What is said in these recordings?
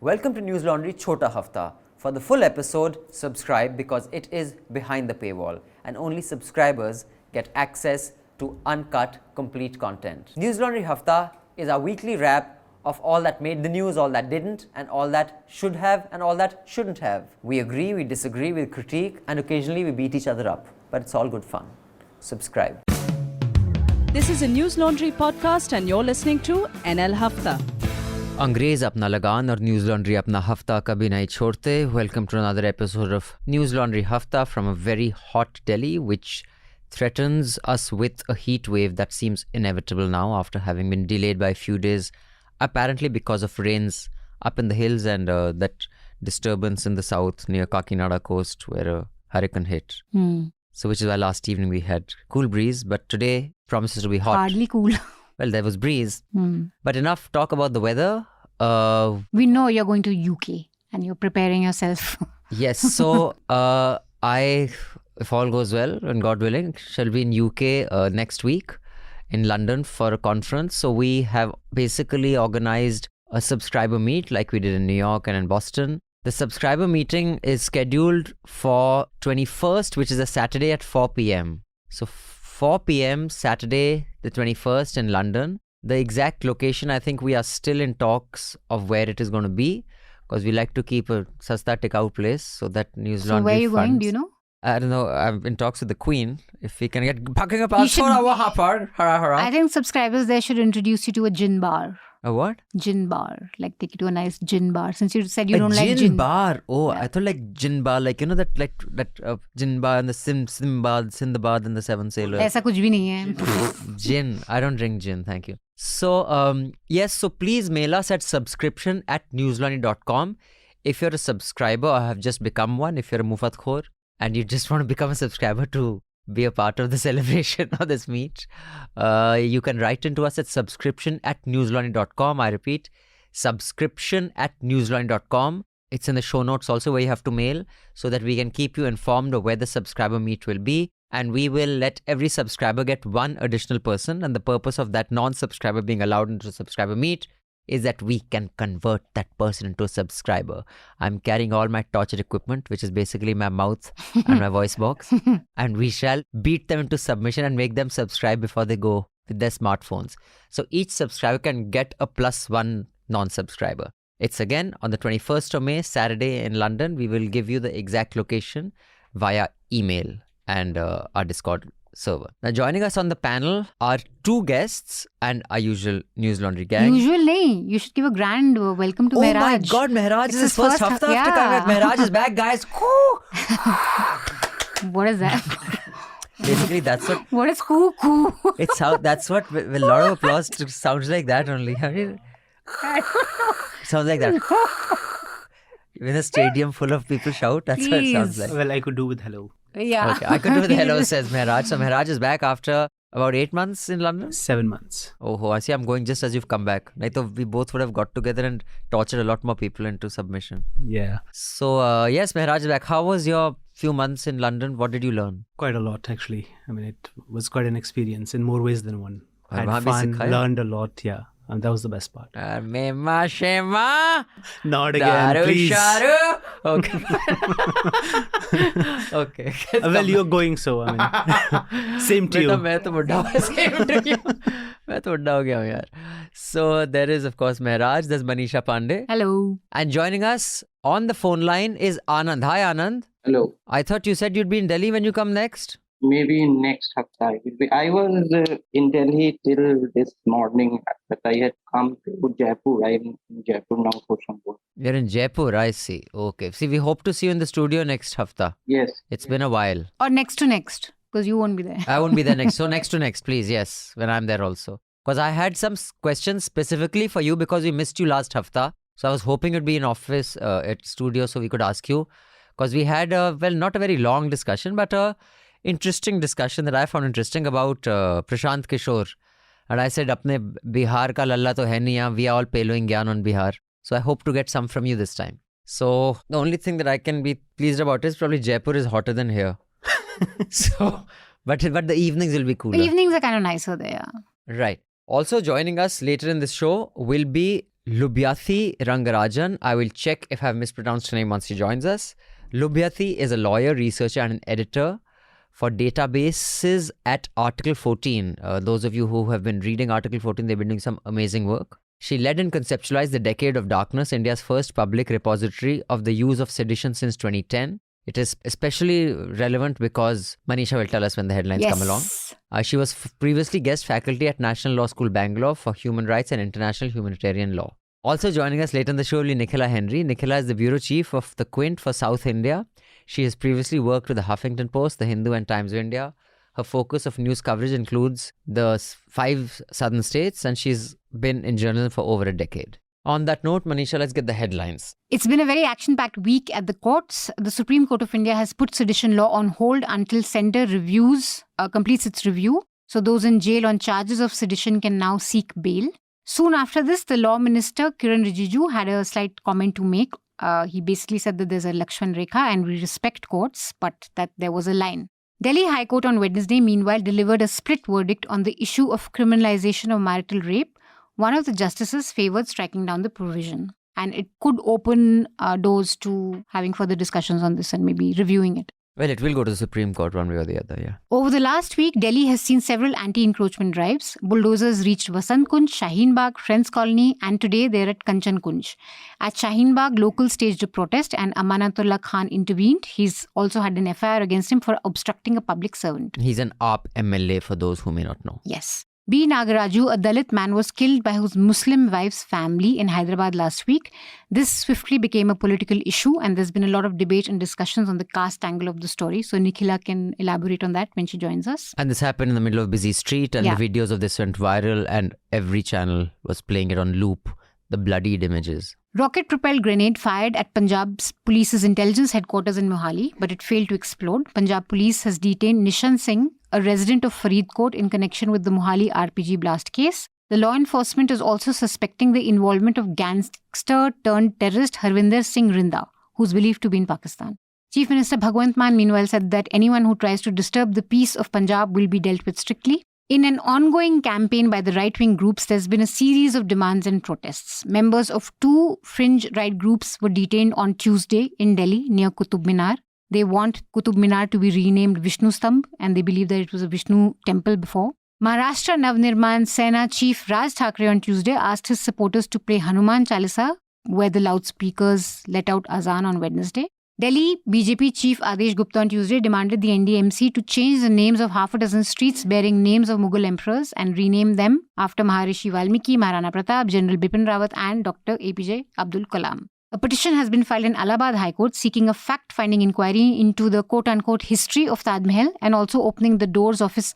Welcome to Newslaundry Chhota Hafta. For the full episode, subscribe because it is behind the paywall and only subscribers get access to uncut, complete content. Newslaundry Hafta is our weekly wrap of all that made the news, all that didn't, and all that should have and all that shouldn't have. We agree, we disagree, we critique, and occasionally we beat each other up. But it's all good fun. Subscribe. This is a Newslaundry podcast and you're listening to NL Hafta. अंग्रेज अपना लगान और news laundry अपना हफ्ता कभी नहीं छोड़ते. Welcome to another episode of News Laundry Hafta from a very hot Delhi, which threatens us with a heat wave that seems inevitable now after having been delayed by a few days, apparently because of rains up in the hills and that disturbance in the south near Kakinada coast where a hurricane hit. So which is why last evening we had cool breeze, but today promises to be hot. Hardly cool. Well, there was breeze. But enough talk about the weather. We know you're going to UK and you're preparing yourself. Yes, so I, if all goes well and God willing, shall be in UK next week in London for a conference. So we have basically organized a subscriber meet like we did in New York and in Boston. The subscriber meeting is scheduled for 21st, which is a Saturday at 4 p.m. So 4 p.m. Saturday the 21st in London. The exact location, I think we are still in talks of where it is going to be because we like to keep a sasta tikau place so that News Laundry So where are you funds. going? Do you know? I don't know. I'm in talks with the Queen. If we can get packing up our I think subscribers there should introduce you to a gin bar. A what? Gin bar. Like take you to a nice gin bar. Since you said you A don't like gin gin. bar. Oh, Yeah. I thought like gin bar, like you know that gin bar and the Sindbad and the Seven Sailors. ऐसा कुछ भी नहीं है. Gin. I don't drink gin, thank you. So, yes, so please mail us at subscription@newslaundry.com. If you're a subscriber or have just become one, if you're a Mufat Khor and you just want to become a subscriber to be a part of the celebration of this meet, you can write into us at subscription@newslaundry.com. I repeat, subscription@newslaundry.com. It's in the show notes also where you have to mail so that we can keep you informed of where the subscriber meet will be. And we will let every subscriber get one additional person. And the purpose of that non-subscriber being allowed into the subscriber meet is that we can convert that person into a subscriber. I'm carrying all my torture equipment, which is basically my mouth and my voice box. And we shall beat them into submission and make them subscribe before they go with their smartphones. So each subscriber can get a +1 non-subscriber. It's again on the 21st of May, Saturday in London. We will give you the exact location via email and our Discord server. Now joining us on the panel are two guests and our usual News Laundry gang. Usual nahi. You should give a grand welcome to Mehraj. Oh my God, Mehraj It's is his his first first hafta ha- after coming back. yeah. Mehraj is back, guys. What is that? Basically, that's what What is coo? it's how. That's what a lot of applause sounds like that only. I mean, sounds like that. When a stadium full of people shout, that's what it sounds like. Well, I could do with hello. Yeah. Okay, I could do the hello, says Mehraj. So Mehraj is back after about 8 months in London. 7 months. Oh, I see. I'm going just as you've come back. Like, we both would have got together and tortured a lot more people into submission. Yeah, So, yes, Mehraj is back. How was your few months in London? What did you learn? quite a lot actually. I mean, it was quite an experience in more ways than one. और Had वहाँ भी fun, सिखाया? learned a lot. Yeah, and that was the best part. Mema Shema. Not again, Daru please. Sharu. Okay. Okay. Well, you're going so. I mean, same to बेटा you. मैं तो बुढ़ा हो same to you. मैं तो बुढ़ा हो गया हूँ यार. So there is of course Mehraj. There's Manisha Pande. Hello. And joining us on the phone line is Anand. Hi Anand. Hello. I thought you said you'd be in Delhi when you come next. Maybe next hafta I will be. I was in Delhi till this morning, but I had come to Jaipur. I am in Jaipur now for some work. You're in Jaipur, I see. Okay. See, we hope to see you in the studio next hafta. Yes. It's been a while. Or next to next. Because you won't be there. I won't be there next. So next to next, please. Yes, when I'm there also. Because I had some questions specifically for you because we missed you last hafta. So I was hoping you'd be in office at studio so we could ask you. Because we had, not a very long discussion, but a interesting discussion that I found interesting about Prashant Kishore. And I said, apne Bihar ka lalla to hai nahi yahan. We are all pellowing gyan on Bihar. So I hope to get some from you this time. So the only thing that I can be pleased about is probably Jaipur is hotter than here. So, but the evenings will be cooler. Evenings are kind of nicer there. Right. Also joining us later in this show will be Lubhyathi Rangarajan. I will check if I've mispronounced her name once she joins us. Lubhyathi is a lawyer, researcher, and an editor for databases at Article 14. Those of you who have been reading Article 14, they've been doing some amazing work. She led and conceptualized the Decade of Darkness, India's first public repository of the use of sedition since 2010. It is especially relevant because Manisha will tell us when the headlines come along. She was previously guest faculty at National Law School, Bangalore for Human Rights and International Humanitarian Law. Also joining us later in the show will be Nikhila Henry. Nikhila is the bureau chief of the Quint for South India. She has previously worked with the Huffington Post, the Hindu and Times of India. Her focus of news coverage includes the 5 southern states, and she's been in journalism for over a decade. On that note, Manisha, let's get the headlines. It's been a very action-packed week at the courts. The Supreme Court of India has put sedition law on hold until Centre completes its review. So those in jail on charges of sedition can now seek bail. Soon after this, the Law Minister, Kiran Rijiju, had a slight comment to make. He basically said that there's a Lakshman Rekha and we respect courts, but that there was a line. Delhi High Court on Wednesday, meanwhile, delivered a split verdict on the issue of criminalisation of marital rape. One of the justices favoured striking down the provision. And it could open doors to having further discussions on this and maybe reviewing it. Well, it will go to the Supreme Court one way or the other, yeah. Over the last week, Delhi has seen several anti-encroachment drives. Bulldozers reached Vasant Kunj, Shaheen Bagh, Friends Colony, and today they're at Kanchan Kunj. At Shaheen Bagh, locals staged a protest and Amanatullah Khan intervened. He's also had an FIR against him for obstructing a public servant. He's an AAP MLA for those who may not know. Yes. B Nagaraju, a Dalit man, was killed by his Muslim wife's family in Hyderabad last week. This swiftly became a political issue and there's been a lot of debate and discussions on the caste angle of the story. So Nikhila can elaborate on that when she joins us. And this happened in the middle of a busy street and the videos of this went viral and every channel was playing it on loop, the bloodied images. Rocket-propelled grenade fired at Punjab's police's intelligence headquarters in Mohali, but it failed to explode. Punjab police has detained Nishan Singh, a resident of Faridkot, in connection with the Mohali RPG blast case. The law enforcement is also suspecting the involvement of gangster-turned-terrorist Harvinder Singh Rinda, who's believed to be in Pakistan. Chief Minister Bhagwant Mann, meanwhile, said that anyone who tries to disturb the peace of Punjab will be dealt with strictly. In an ongoing campaign by the right-wing groups, there's been a series of demands and protests. Members of 2 fringe right groups were detained on Tuesday in Delhi near Qutub Minar. They want Qutub Minar to be renamed Vishnu Stambh and they believe that it was a Vishnu temple before. Maharashtra Navnirman Sena Chief Raj Thackeray on Tuesday asked his supporters to play Hanuman Chalisa, where the loudspeakers let out azan on Wednesday. Delhi BJP Chief Adesh Gupta on Tuesday demanded the NDMC to change the names of half a dozen streets bearing names of Mughal emperors and rename them after Maharishi Valmiki, Maharana Pratap, General Bipin Rawat and Dr. APJ Abdul Kalam. A petition has been filed in Allahabad High Court seeking a fact-finding inquiry into the quote-unquote history of Taj Mahal and also opening the doors of his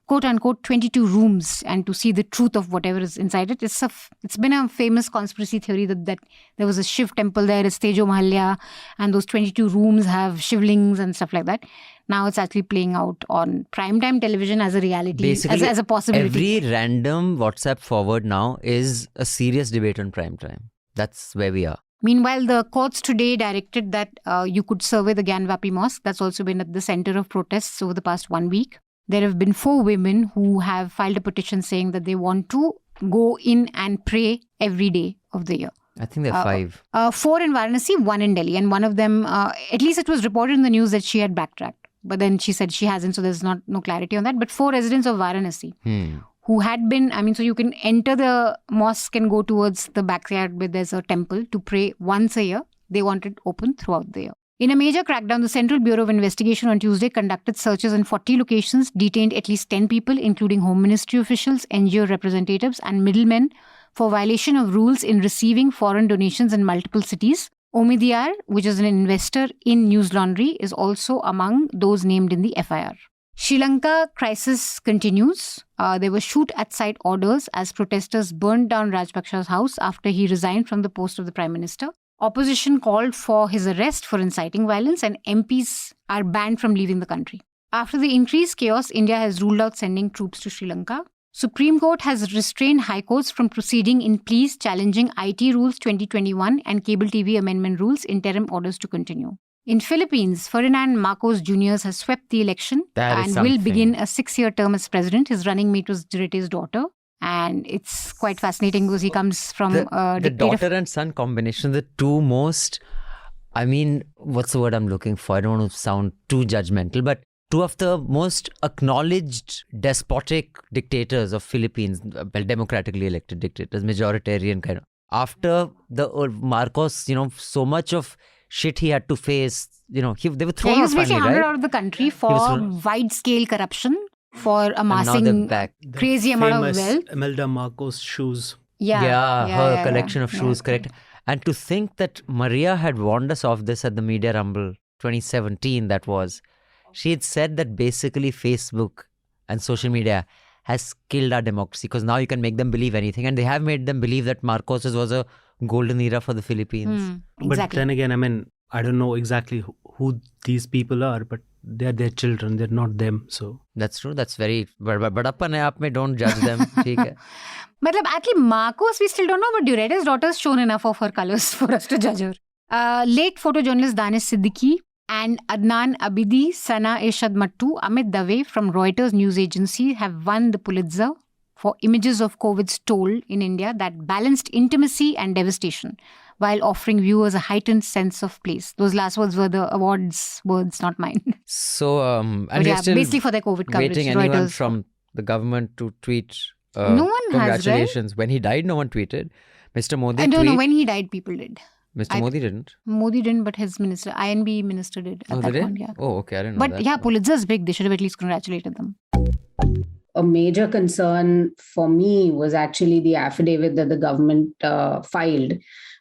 quote-unquote 22 rooms and to see the truth of whatever is inside it. It's been a famous conspiracy theory that there was a Shiv temple there, it's Tejo Mahalya, and those 22 rooms have shivlings and stuff like that. Now it's actually playing out on primetime television as a reality, basically, as a possibility. Every random WhatsApp forward now is a serious debate on primetime. That's where we are. Meanwhile, the courts today directed that you could survey the Gyanvapi Mosque. That's also been at the center of protests over the past 1 week. There have been 4 women who have filed a petition saying that they want to go in and pray every day of the year. I think there are 5. 4 in Varanasi, 1 in Delhi. And one of them, at least it was reported in the news that she had backtracked. But then she said she hasn't, so there's no clarity on that. But 4 residents of Varanasi who had been, so you can enter the mosque and go towards the backyard where there's a temple to pray once a year. They want it open throughout the year. In a major crackdown, the Central Bureau of Investigation on Tuesday conducted searches in 40 locations, detained at least 10 people, including Home Ministry officials, NGO representatives, and middlemen for violation of rules in receiving foreign donations in multiple cities. Omidyar, which is an investor in Newslaundry, is also among those named in the FIR. Sri Lanka crisis continues. There were shoot-at-sight orders as protesters burned down Rajpaksha's house after he resigned from the post of the Prime Minister. Opposition called for his arrest for inciting violence and MPs are banned from leaving the country. After the increased chaos, India has ruled out sending troops to Sri Lanka. Supreme Court has restrained high courts from proceeding in pleas challenging IT rules 2021 and cable TV amendment rules. Interim orders to continue. In Philippines, Ferdinand Marcos Jr. has swept the election and will begin a 6-year term as president. His running mate was Duterte's daughter. And it's quite fascinating because he comes from The dictator. daughter and son combination, the two most, I mean, what's the word I'm looking for? I don't want to sound too judgmental, but two of the most acknowledged despotic dictators of Philippines, well, democratically elected dictators, majoritarian kind of. After the Marcos, so much of shit he had to face, they were thrown He was off basically finally, hounded right? out of the country was for thrown- wide-scale corruption, for And now amassing they're back. The crazy amount of famous wealth. Imelda Marcos shoes. Her collection of yeah. shoes, correct. And to think that Maria had warned us of this at the Media Rumble 2017, that was. She had said that basically Facebook and social media has killed our democracy because now you can make them believe anything. And they have made them believe that Marcos's was a golden era for the Philippines. But Exactly. then again, I mean, I don't know exactly who these people are, but they're their children. They're not them. So That's true. That's very... But apne aap mein don't judge them. theek hai. Matlab, actually, Marcos, we still don't know, but Duretta's daughter's shown enough of her colours for us to judge her. Late photojournalist Danish Siddiqui and Adnan Abidi, Sana Eshad Mattu, Amit Dave from Reuters news agency have won the Pulitzer for images of COVID's toll in India that balanced intimacy and devastation while offering viewers a heightened sense of place. Those last words were the awards words, not mine. So, and But we're yeah, still basically for their COVID coverage. waiting anyone Reuters. from the government to tweet. No one has, right? Congratulations. When he died, no one tweeted. Mr. Modi I don't know, tweet- when he died, people did. Mr. Modi didn't. Modi didn't, but his minister, INB minister did at Oh, that did point, it? yeah. Oh, okay. I didn't know But that. yeah, Pulitzer's big. They should have at least congratulated them. A major concern for me was actually the affidavit that the government filed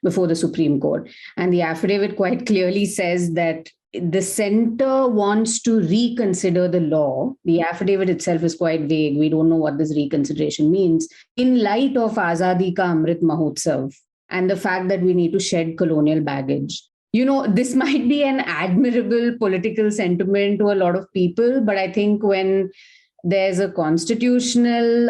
before the Supreme Court. And the affidavit quite clearly says that the center wants to reconsider the law. The affidavit itself is quite vague. We don't know what this reconsideration means. In light of Azadi Ka Amrit Mahotsav and the fact that we need to shed colonial baggage. This might be an admirable political sentiment to a lot of people, but I think when there's a constitutional,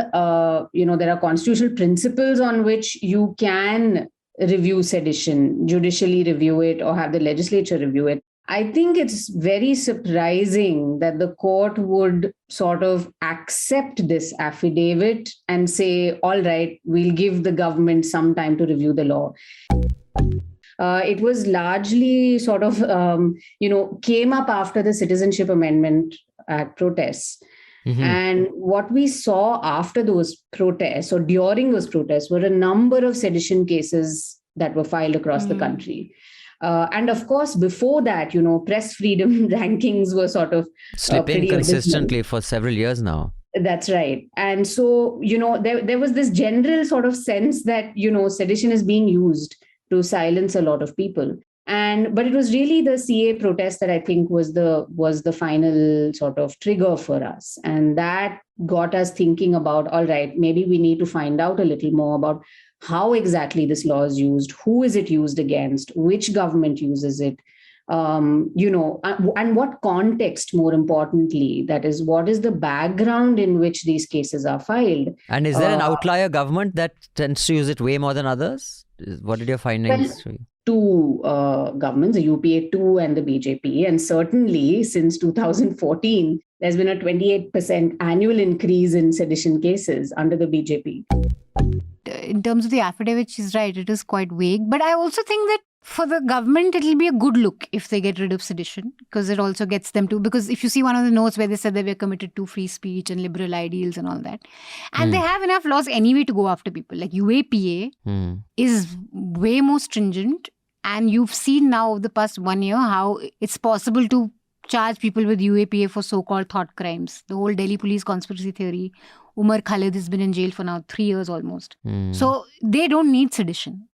there are constitutional principles on which you can review sedition, judicially review it, or have the legislature review it. I think it's very surprising that the court would sort of accept this affidavit and say, all right, we'll give the government some time to review the law. It was largely sort of, came up after the Citizenship Amendment Act protests. Mhm. And what we saw after those protests or during those protests were a number of sedition cases that were filed across the country. And of course, before that, press freedom rankings were sort of Slipping pretty abysmal. consistently for several years now. That's right. And so, there was this general sort of sense that, sedition is being used to silence a lot of people. But it was really the CA protest that I think was the final sort of trigger for us. And that got us thinking about, all right, maybe we need to find out a little more about how exactly this law is used, who is it used against, which government uses it, and what context, more importantly, that is, what is the background in which these cases are filed. And is there an outlier government that tends to use it way more than others? What did your findings show you? Two governments, the UPA 2 and the BJP. And certainly since 2014, there's been a 28% annual increase in sedition cases under the BJP. In terms of the affidavit, she's right. It is quite vague. But I also think that for the government, it'll be a good look if they get rid of sedition, because it also gets them to, because if you see one of the notes where they said they were committed to free speech and liberal ideals and all that, and they have enough laws anyway to go after people. Like UAPA is way more stringent, and you've seen now over the past 1 year how it's possible to charge people with UAPA for so-called thought crimes. The whole Delhi police conspiracy theory. Umar Khalid has been in jail for now 3 years almost. So they don't need sedition.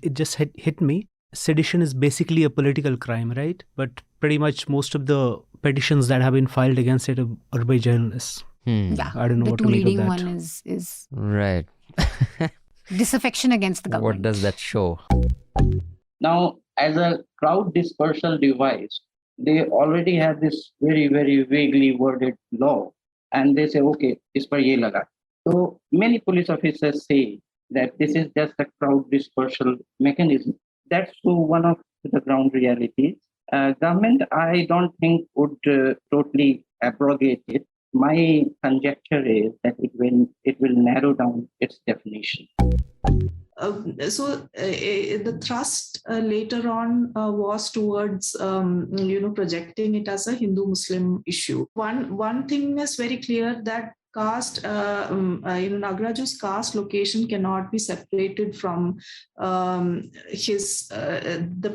it just hit me. Sedition is basically a political crime, right? But pretty much most of the petitions that have been filed against it are by journalists. Yeah, I don't know the what two to make of leading that. one is Right. disaffection against the government. What does that show? Now, as a crowd dispersal device, they already have this very, very vaguely worded law. And they say, okay, is par ye laga. So many police officers say that this is just a crowd dispersal mechanism. That's one of the ground realities. Government, I don't think, would totally abrogate it. my conjecture is that it will narrow down its definition. The thrust later on was towards projecting it as a Hindu-Muslim issue. One thing is very clear, that caste, Nagaraju's caste location cannot be separated from the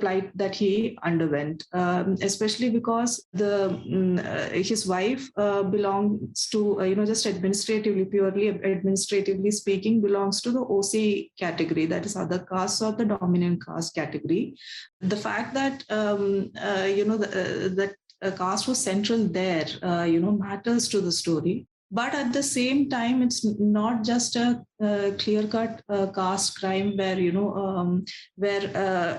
plight that he underwent, especially because his wife belongs to, just purely administratively speaking, belongs to the OC category, that is other castes or the dominant caste category. The fact that that caste was central there, matters to the story. But at the same time, it's not just a clear-cut caste crime where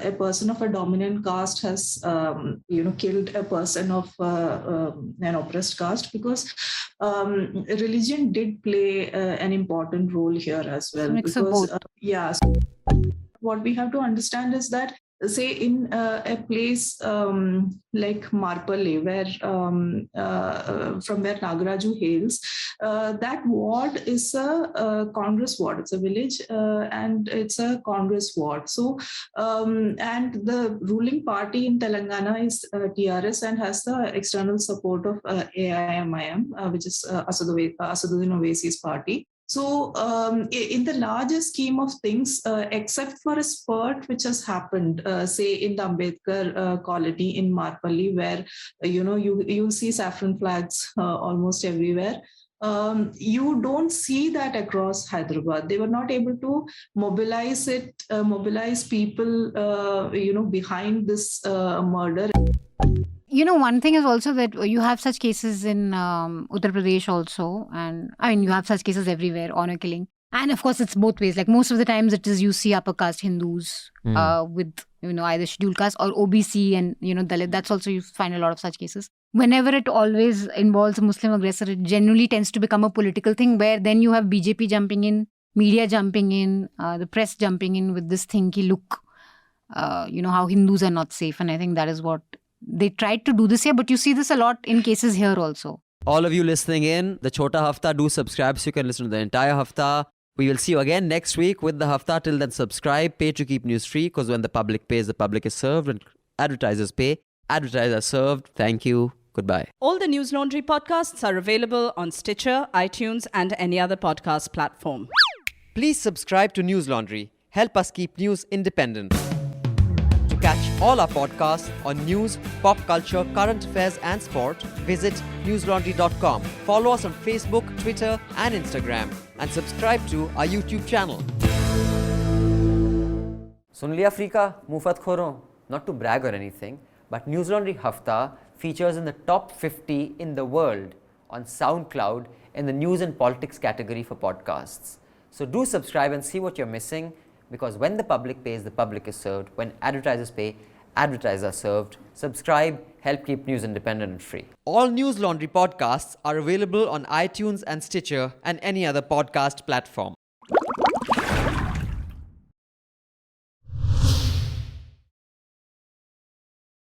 a person of a dominant caste has killed a person of an oppressed caste, because religion did play an important role here as well. Mix of both. What we have to understand is that, say in a place like Marpally, where from where Nagaraju hails, that ward is a Congress ward. It's a village and it's a Congress ward. So, and the ruling party in Telangana is TRS and has the external support of AIMIM, which is Asaduddin Owaisi's party. So, in the larger scheme of things, except for a spurt which has happened, say in the Ambedkar colony in Marpally, where you see saffron flags almost everywhere. You don't see that across Hyderabad. They were not able to mobilize people, behind this murder. One thing is also that you have such cases in Uttar Pradesh also. And I mean, you have such cases everywhere, honor killing. And of course, it's both ways. Like most of the times it is you see upper caste Hindus with, either scheduled caste or OBC and, Dalit. That's also, you find a lot of such cases. Whenever it always involves a Muslim aggressor, it generally tends to become a political thing where then you have BJP jumping in, media jumping in, the press jumping in with this thing, ki look, how Hindus are not safe. And I think that is what they tried to do this here, but you see this a lot in cases here also. All of you listening in, the Chhota Hafta, do subscribe so you can listen to the entire Hafta. We will see you again next week with the Hafta. Till then, subscribe, pay to keep news free, because when the public pays, the public is served. When advertisers pay, advertisers are served. Thank you. Goodbye. All the Newslaundry podcasts are available on Stitcher, iTunes, and any other podcast platform. Please subscribe to Newslaundry. Help us keep news independent. To catch all our podcasts on news, pop culture, current affairs and sport, visit newslaundry.com. Follow us on Facebook, Twitter and Instagram and subscribe to our YouTube channel. Sun liya Afrika, mufat khoro. Not to brag or anything, but Newslaundry Hafta features in the top 50 in the world on SoundCloud in the news and politics category for podcasts. So do subscribe and see what you're missing. Because when the public pays, the public is served. When advertisers pay, advertisers are served. Subscribe, help keep news independent and free. All Newslaundry podcasts are available on iTunes and Stitcher and any other podcast platform.